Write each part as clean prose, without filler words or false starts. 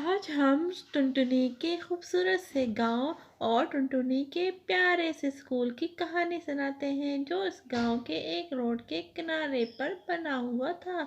आज हम टुनटुनी के खूबसूरत से गांव और टुनटुनी के प्यारे से स्कूल की कहानी सुनाते हैं जो इस गांव के एक रोड के किनारे पर बना हुआ था।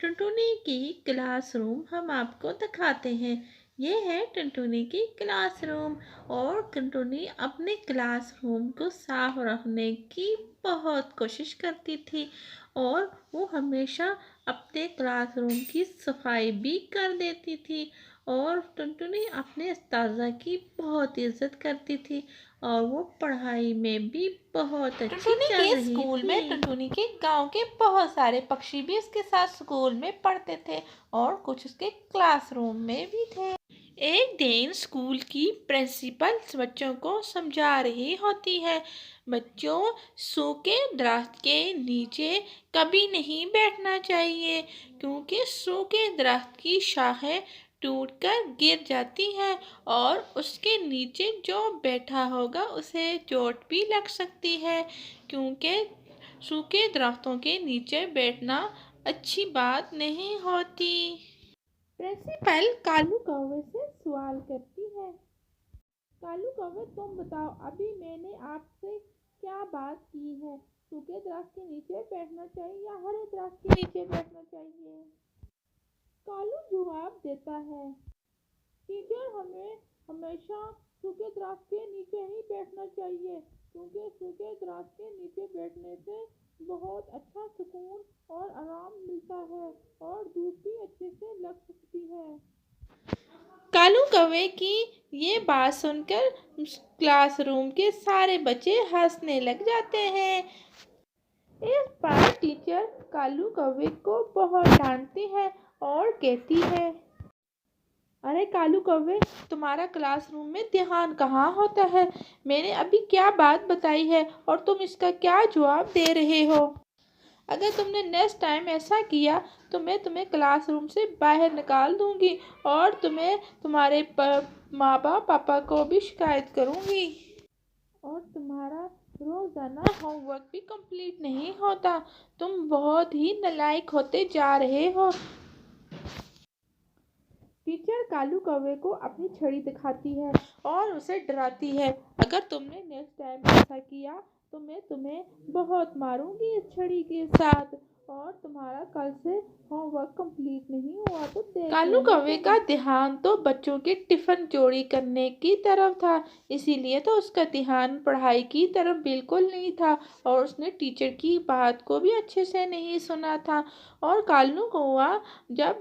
टुनटुनी की क्लासरूम हम आपको दिखाते हैं। ये है टुनटुनी की क्लासरूम और टुनटुनी अपने क्लासरूम को साफ रखने की बहुत कोशिश करती थी और वो हमेशा अपने क्लासरूम की सफाई भी कर देती थी। और टुनटुनी अपने उस्ताज़ा की बहुत इज्जत करती थी और वो पढ़ाई में भी बहुत अच्छी टुनटुनी चल के रही स्कूल में थी। टुनटुनी के गांव के बहुत सारे पक्षी भी उसके साथ स्कूल में पढ़ते थे और कुछ उसके क्लासरूम में भी थे। एक दिन स्कूल की प्रिंसिपल बच्चों को समझा रही होती है। बच्चों, सूखे दरख्त के नीचे कभी नहीं बैठना चाहिए क्योंकि सूखे दरख्त की शाखें टूटकर गिर जाती है और उसके नीचे जो बैठा होगा उसे चोट भी लग सकती है क्योंकि सूखे दरख्तों के नीचे बैठना अच्छी बात नहीं होती। प्रिंसिपल कालू कौवे से सवाल करती है। कालू कौवे, तुम बताओ, अभी मैंने आपसे क्या बात की है? सूखे दरख्त के नीचे बैठना चाहिए या हरे दरख्त के नीचे बैठना चाहिए? कालू जवाब देता है, टीचर, हमें हमेशा सूखे दरख्त के नीचे ही बैठना चाहिए क्योंकि सूखे दरख्त के नीचे बैठने से बहुत अच्छा सुकून और आराम मिलता है और धूप भी अच्छे से लग सकती है। कालू कौवे की ये बात सुनकर क्लासरूम के सारे बच्चे हंसने लग जाते हैं। इस बार टीचर कालू कौवे को बहुत डांटती है और कहती है, अरे कालू कौवे, तुम्हारा क्लासरूम में ध्यान कहाँ होता है? मैंने अभी क्या बात बताई है और तुम इसका क्या जवाब दे रहे हो? अगर तुमने नेक्स्ट टाइम ऐसा किया तो मैं तुम्हें क्लासरूम से बाहर निकाल दूंगी और तुम्हें तुम्हारे माँ बाप पापा को भी शिकायत करूंगी। और तुम्हारा रोजाना होमवर्क भी कंप्लीट नहीं होता। तुम बहुत ही नालायक होते जा रहे हो। टीचर कालू कौवे को अपनी छड़ी दिखाती है और उसे डराती है, अगर तुमने नेक्स्ट टाइम ऐसा किया तो मैं तुम्हें बहुत मारूंगी इस छड़ी के साथ और तुम्हारा कल से होमवर्क कंप्लीट नहीं हुआ तो देख कालू कौवे का ध्यान तो बच्चों के टिफिन चोरी करने की तरफ था, इसीलिए तो उसका ध्यान पढ़ाई की तरफ बिल्कुल नहीं था और उसने टीचर की बात को भी अच्छे से नहीं सुना था। और कालू कौवा जब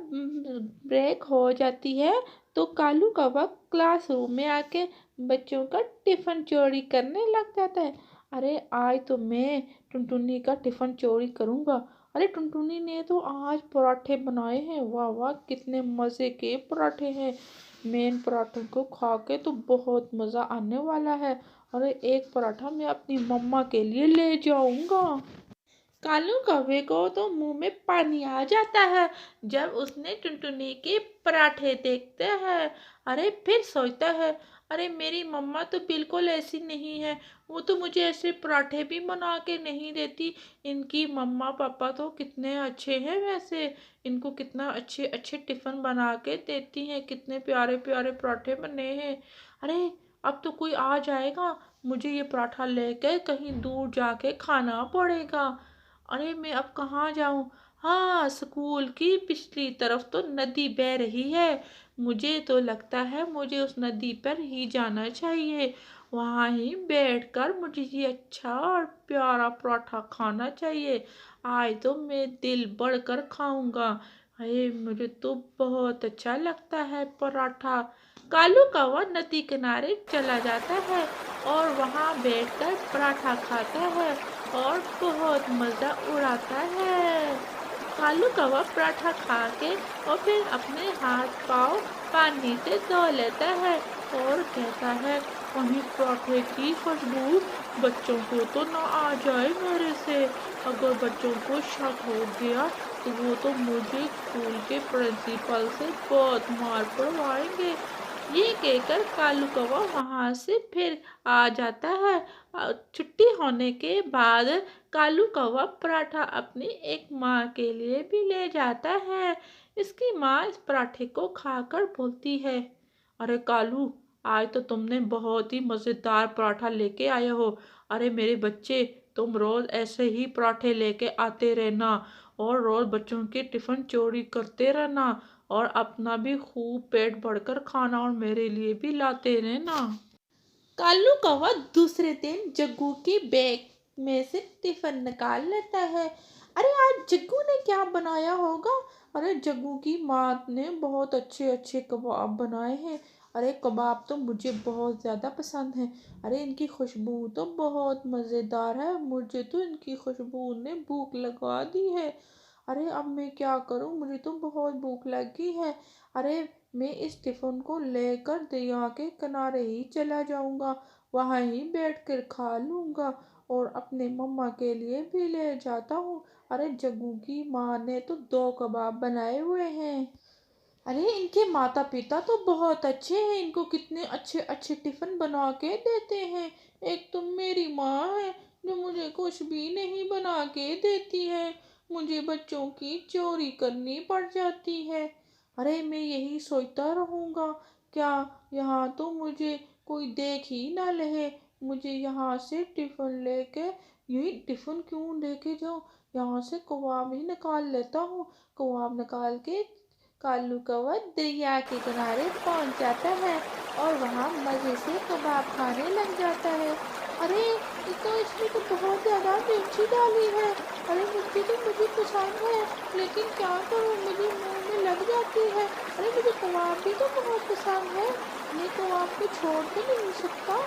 ब्रेक हो जाती है तो कालू कौवा क्लासरूम में आके बच्चों का टिफिन चोरी करने लग जाता है। अरे आज तो मैं टुनटुनी का टिफिन चोरी करूंगा। अरे टुनटुनी ने तो आज पराठे बनाए हैं, वाह वाह कितने मज़े के पराठे हैं। मैं इन पराठों को खा के तो बहुत मज़ा आने वाला है। अरे एक पराठा मैं अपनी मम्मा के लिए ले जाऊंगा। कालू कौवे को तो मुंह में पानी आ जाता है जब उसने टुनटुनी के पराठे देखते हैं। अरे फिर सोचता है, अरे मेरी मम्मा तो बिल्कुल ऐसी नहीं है, वो तो मुझे ऐसे पराठे भी बना के नहीं देती। इनकी मम्मा पापा तो कितने अच्छे हैं, वैसे इनको कितना अच्छे अच्छे टिफ़िन बना के देती हैं, कितने प्यारे प्यारे पराठे बने हैं। अरे अब तो कोई आ जाएगा, मुझे ये पराठा लेकर कहीं दूर जाके खाना पड़ेगा। अरे मैं अब कहाँ जाऊँ? हाँ, स्कूल की पिछली तरफ तो नदी बह रही है। मुझे तो लगता है मुझे उस नदी पर ही जाना चाहिए। वहाँ ही बैठकर मुझे ये अच्छा और प्यारा पराठा खाना चाहिए। आज तो मैं दिल बढ़कर खाऊंगा। अरे मुझे तो बहुत अच्छा लगता है पराठा। कालू कौवा नदी किनारे चला जाता है और वहाँ बैठकर पराठा खाता है और बहुत मज़ा उड़ाता है। कालू कौवा पराठा खा के और फिर अपने हाथ पाँव पानी से धो लेता है और कहता है, कहीं पराठे की खुशबू बच्चों को तो ना आ जाए मेरे से। अगर बच्चों को शक हो गया तो वो तो मुझे स्कूल के प्रिंसिपल से बहुत मार पड़वाएंगे। ये कहकर कालू कौवा वहाँ से फिर आ जाता है। छुट्टी होने के बाद कालू कौवा पराठा अपनी एक माँ के लिए भी ले जाता है। इसकी माँ इस पराठे को खाकर बोलती है, अरे कालू, आज तो तुमने बहुत ही मज़ेदार पराठा लेके आए हो। अरे मेरे बच्चे, तुम रोज़ ऐसे ही पराठे लेके आते रहना और रोज़ बच्चों के टिफ़िन चोरी करते रहना और अपना भी खूब पेट भरकर खाना और मेरे लिए भी लाते रहना। कालू कौवा दूसरे दिन जग्गू के बैग में से टिफिन निकाल लेता है। अरे आज जग्गू ने क्या बनाया होगा? अरे जग्गू की माँ ने बहुत अच्छे अच्छे कबाब बनाए हैं। अरे कबाब तो मुझे बहुत ज़्यादा पसंद है। अरे इनकी खुशबू तो बहुत मज़ेदार है, मुझे तो इनकी खुशबू ने भूख लगा दी है। अरे अब मैं क्या करूं, मुझे तो बहुत भूख लगी है। अरे मैं इस टिफ़िन को लेकर दरिया के किनारे ही चला जाऊंगा, वहाँ ही बैठकर खा लूंगा और अपने मम्मा के लिए भी ले जाता हूँ। अरे जग्गू की माँ ने तो 2 कबाब बनाए हुए हैं। अरे इनके माता पिता तो बहुत अच्छे हैं, इनको कितने अच्छे अच्छे टिफ़िन बना के देते हैं। एक तो मेरी माँ है जो मुझे कुछ भी नहीं बना के देती है, मुझे बच्चों की चोरी करनी पड़ जाती है। अरे मैं यही सोचता रहूँगा, क्या यहाँ तो मुझे कोई देख ही ना ले, मुझे यहाँ से टिफ़िन लेके, यही टिफ़िन क्यों लेके जाऊँ, यहाँ से कबाब ही निकाल लेता हूँ। कबाब निकाल के कालू कौवा दरिया के किनारे पहुंच जाता है और वहां मजे से कबाब खाने लग जाता है। अरे ये तो इसने तो बहुत ज़्यादा मिर्ची डाली है। अरे मिर्ची तो मुझे पसंद है, लेकिन क्या करूं, मुझे मुंह में लग जाती है। अरे मुझे कबाब भी तो बहुत पसंद है, मैं कबाब को छोड़ तो नहीं सकता।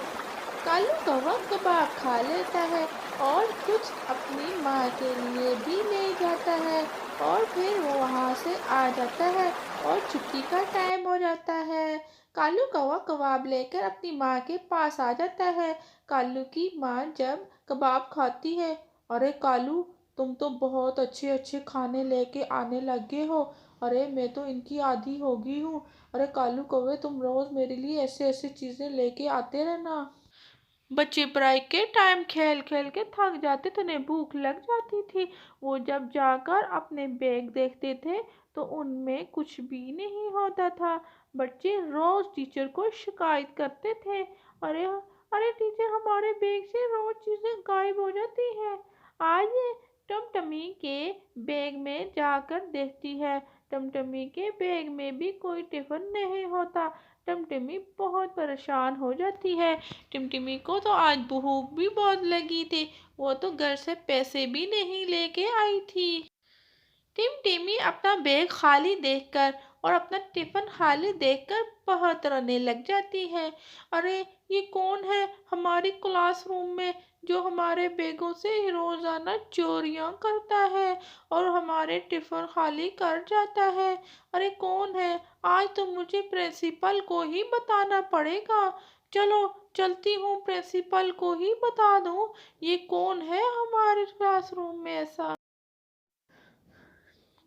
कालू कौवा कबाब खा लेता है और कुछ अपनी माँ के लिए भी ले जाता है और फिर वो वहाँ से आ जाता है और छुट्टी का टाइम हो जाता है। कालू कौवा कबाब लेकर अपनी माँ के पास आ जाता है। कालू की माँ जब कबाब खाती है, अरे कालू, तुम तो बहुत अच्छे अच्छे खाने लेके आने लगे हो। अरे मैं तो इनकी आदी हो गई हूँ। अरे कालू कौवे, तुम रोज मेरे लिए ऐसे ऐसे चीजें लेके आते रहना। बच्चे पढ़ाई के टाइम खेल खेल के थक जाते थे, उन्हें भूख लग जाती थी। वो जब जाकर अपने बैग देखते थे तो उनमें कुछ भी नहीं होता था। बच्चे रोज टीचर को शिकायत करते थे, अरे अरे टीचर, हमारे बैग से रोज चीजें गायब हो जाती हैं। आज ये टमटमी के बैग में जाकर देखती है, टमटमी के बैग में भी कोई टिफिन नहीं होता। टमटमी बहुत परेशान हो जाती है। टिमटिमी को तो आज भूख भी बहुत लगी थी, वो तो घर से पैसे भी नहीं लेके आई थी। टिमटिमी अपना बैग खाली देखकर और अपना टिफिन खाली देखकर बहुत रोने लग जाती है। अरे ये कौन है हमारी क्लासरूम में जो हमारे बैगों से रोजाना चोरियां करता है और हमारे टिफिन खाली कर जाता है? अरे कौन है? आज तो मुझे प्रिंसिपल को ही बताना पड़ेगा। चलो चलती हूँ, प्रिंसिपल को ही बता दूँ ये कौन है हमारे क्लासरूम में ऐसा।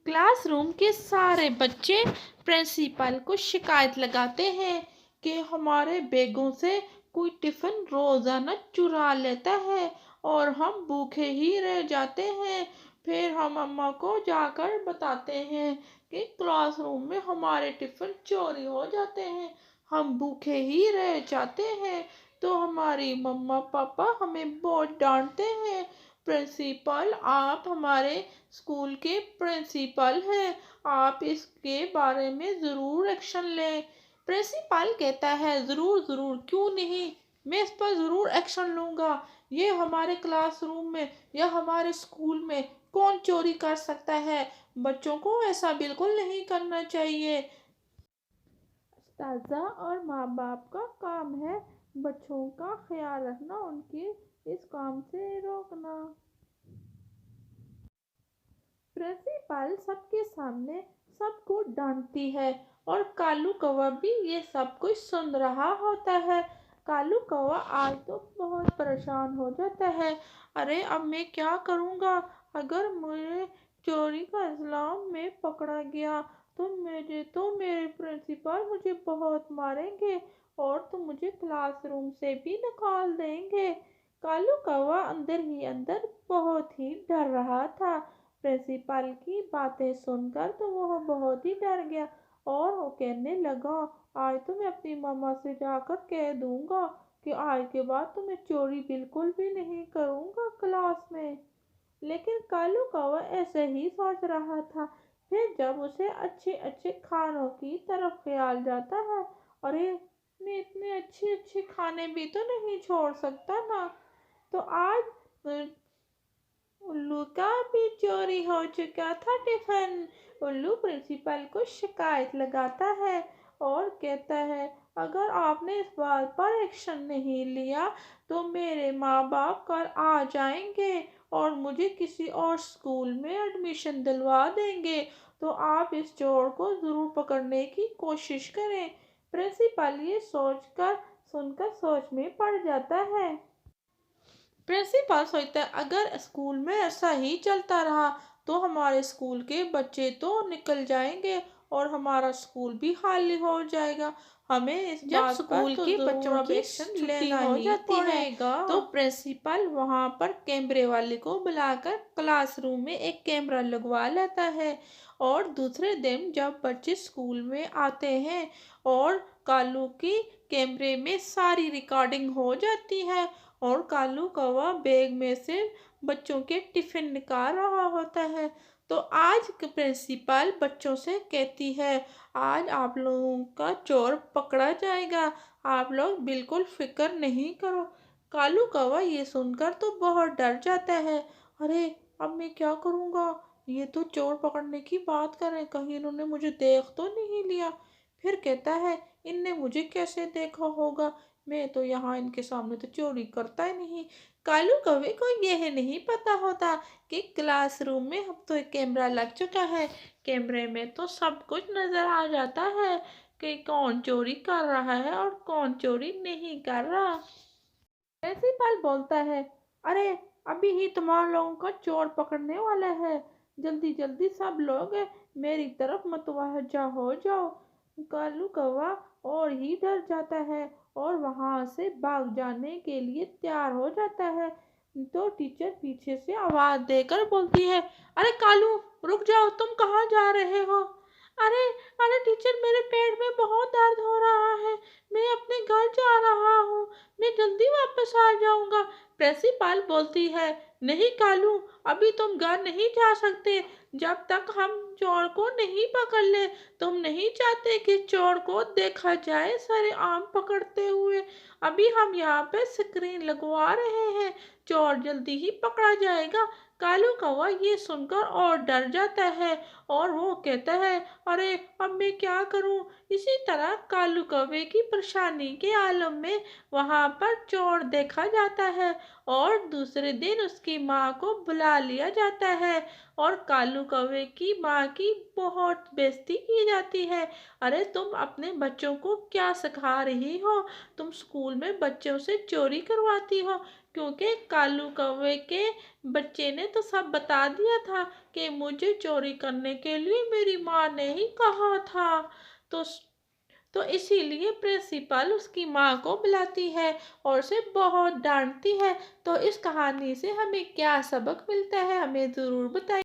क्लासरूम के सारे बच्चे प्रिंसिपल को शिकायत लगाते हैं कि हमारे बैगों से कोई टिफिन रोजाना चुरा लेता है और हम भूखे ही रह जाते हैं। फिर हम अम्मा को जाकर बताते हैं कि क्लासरूम में हमारे टिफिन चोरी हो जाते हैं, हम भूखे ही रह जाते हैं, तो हमारी मम्मा पापा हमें बहुत डांटते हैं। प्रिंसिपल, आप हमारे स्कूल के प्रिंसिपल हैं, आप इसके बारे में ज़रूर एक्शन लें। प्रिंसिपल कहता है, ज़रूर ज़रूर, क्यों नहीं, मैं इस पर ज़रूर एक्शन लूँगा। ये हमारे क्लासरूम में या हमारे स्कूल में कौन चोरी कर सकता है? बच्चों को ऐसा बिल्कुल नहीं करना चाहिए। उस्ताज़ा और माँ बाप का काम है बच्चों का ख्याल रखना, उनके इस काम से रोकना। प्रिंसिपल सबके सामने सबको डांटती है और कालू कौवा भी ये सब कुछ सुन रहा होता है। कालू कौवा आज तो बहुत परेशान हो जाता है। अरे अब मैं क्या करूँगा, अगर मुझे चोरी का इल्ज़ाम में पकड़ा गया तो मेरे प्रिंसिपल मुझे बहुत मारेंगे और तो मुझे क्लासरूम से भी निकाल देंगे। कालू कौवा अंदर ही अंदर बहुत ही डर रहा था। प्रिंसिपल की बातें सुनकर तो वह बहुत ही डर गया और वो कहने लगा, आज तो मैं अपनी मम्मा से जाकर कह दूंगा कि आज के बाद तो मैं चोरी बिल्कुल भी नहीं करूंगा क्लास में। लेकिन कालू कौवा ऐसे ही सोच रहा था। फिर जब उसे अच्छे अच्छे खानों की तरफ ख्याल जाता है, अरे मैं इतने अच्छे अच्छे खाने भी तो नहीं छोड़ सकता ना। तो आज उल्लू का भी चोरी हो चुका था टिफिन। उल्लू प्रिंसिपल को शिकायत लगाता है और कहता है, अगर आपने इस बात पर एक्शन नहीं लिया तो मेरे माँ बाप कल आ जाएंगे और मुझे किसी और स्कूल में एडमिशन दिलवा देंगे। तो आप इस चोर को ज़रूर पकड़ने की कोशिश करें। प्रिंसिपल ये सुनकर सोच में पड़ जाता है। प्रिंसिपल सोचता है, अगर स्कूल में ऐसा ही चलता रहा तो हमारे स्कूल के बच्चे तो निकल जाएंगे और हमारा स्कूल भी खाली हो जाएगा। हमें इस जब बात पर स्कूल तो के ज़रूर बच्चों अब की एक्शन छुट्टी लेना हो ही जाती है पड़ेगा। तो प्रिंसिपल वहां पर कैमरे वाले को बुलाकर क्लासरूम में एक कैमरा लगवा लेता है और दूसरे दिन जब बच्चे स्कूल में आते हैं और कालू की कैमरे में सारी रिकॉर्डिंग हो जाती है और कालू कौवा बैग में से बच्चों के टिफिन निकाल रहा होता है। तो आज प्रिंसिपल बच्चों से कहती है, आज आप लोगों का चोर पकड़ा जाएगा, आप लोग बिल्कुल फिक्र नहीं करो। कालू कौवा ये सुनकर तो बहुत डर जाता है, अरे अब मैं क्या करूँगा, ये तो चोर पकड़ने की बात कर रहे हैं, कहीं इन्होंने मुझे देख तो नहीं लिया। फिर कहता है, इनने मुझे कैसे देखा होगा, मैं तो यहाँ इनके सामने तो चोरी करता ही नहीं। कालू कौवे को यह नहीं पता होता कि क्लासरूम में अब तो एक कैमरा लग चुका है। कैमरे में तो सब कुछ नजर आ जाता है कि कौन चोरी कर रहा है और कौन चोरी नहीं कर रहा। प्रिंसिपल बोलता है, अरे अभी ही तुम्हारे लोगों का चोर पकड़ने वाला है, जल्दी जल्दी सब लोग मेरी तरफ मतवज्जा हो जाओ। कालू कौवा और ही डर जाता है और वहां से भाग जाने के लिए तैयार हो जाता है। तो टीचर पीछे से आवाज देकर बोलती है, अरे कालू रुक जाओ, तुम कहाँ जा रहे हो। अरे अरे टीचर, मेरे पेट में बहुत दर्द हो रहा है, मैं अपने घर जा रहा हूँ, मैं जल्दी वापस आ जाऊंगा। प्रिंसिपल बोलती है, नहीं कालू, अभी तुम घर नहीं जा सकते जब तक हम चोर को नहीं पकड़ ले। तुम नहीं चाहते कि चोर को देखा जाए सरेआम पकड़ते हुए। अभी हम यहाँ पे स्क्रीन लगवा रहे हैं, चोर जल्दी ही पकड़ा जाएगा। कालू कौवा ये सुनकर और डर जाता है और वो कहता है, अरे अब मैं क्या करूं। इसी तरह कालू कौवे की परेशानी के आलम में वहां पर चोर देखा जाता है और दूसरे दिन उसकी माँ को बुला लिया जाता है और कालू कौवे की माँ की बहुत बेइज्जती की जाती है। अरे तुम अपने बच्चों को क्या सिखा रही हो, तुम स्कूल में बच्चों से चोरी करवाती हो, क्योंकि कालू कौवे के बच्चे ने तो सब बता दिया था कि मुझे चोरी करने के लिए मेरी माँ ने ही कहा था। तो तो इसीलिए प्रिंसिपल उसकी माँ को बुलाती है और उसे बहुत डांटती है। तो इस कहानी से हमें क्या सबक मिलता है, हमें ज़रूर बताइए।